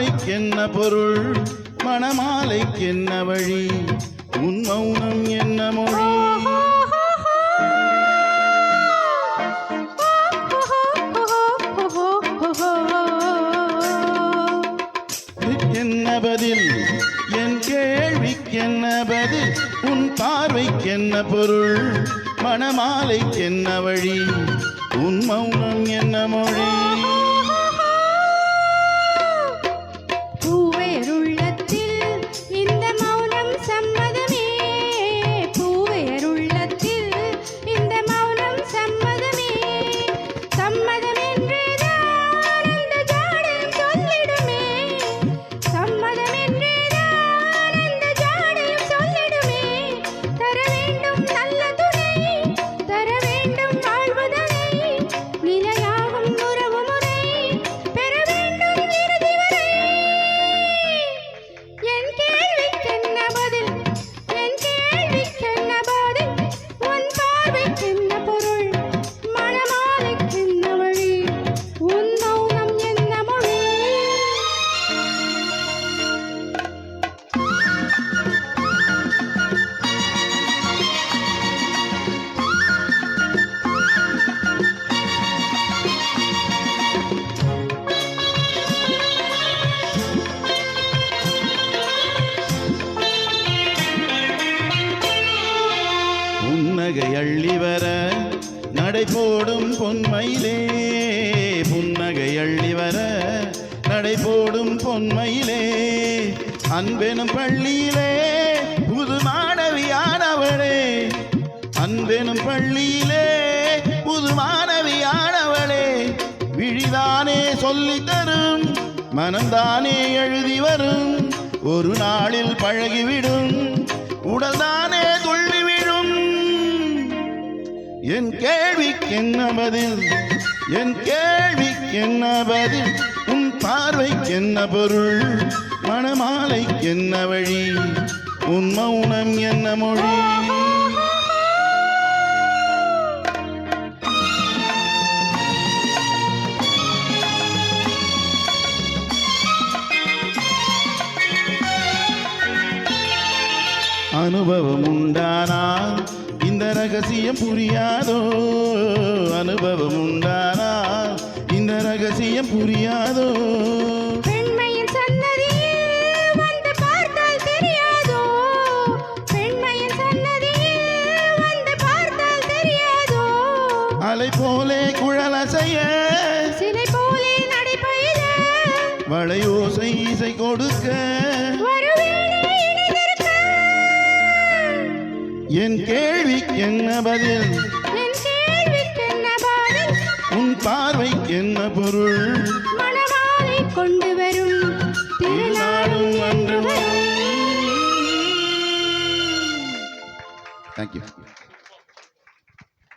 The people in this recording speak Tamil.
பார்வைக்கென்ன பொருள் மணமாலைக்கென்ன வழி உன் மௌனம் என்ன மொழி என்ன பதில் என் கேள்விக்கென்ன பதில் உன் பார்வைக்கென்ன பொருள் மணமாலைக்கென்ன வழி உன் மௌனம் என்ன மொழி புன்னகை அள்ளி வர நடை போடும் பொன்மயிலே புன்னகை அள்ளி வர நடை போடும் பொன்மயிலே அன்பெனும் பள்ளியிலே புது மாணவியானவளே அன்பெனும் பள்ளியிலே புது மாணவியானவளே விழிதானே சொல்லி தரும் மனம்தானே எழுதி வரும் ஒரு நாளில் பழகிவிடும் உடல்தானே துள்ளிவிடும் என் கேள்விக்கென்ன பதில் என் கேள்விக்கென்ன பதில் உன் பார்வைக்கென்ன பொருள் மணமாலைக்கென்ன வழி உன் மௌனம் என்ன மொழி அனுபவம் உண்டானால் இந்த ரகசியம் புரியாதோ அனுபவம் உண்டானால் இந்த ரகசியம் புரியாதோ பெண்மையின் சன்னதியில் வந்து பார்த்தால் தெரியாதோ பெண்மையின் சன்னதியில் வந்து பார்த்தால் தெரியாதோ அலை போலே குழலசைய சிலை போலே நடைபயில வளையோசை இசை கொடுக்க என் கேள்விக்கென்ன பதில் உன் பார்வைக்கென்ன பொருள் மணமாலை கொண்டு வரும் திருநாளும் அன்று வரும். Thank you.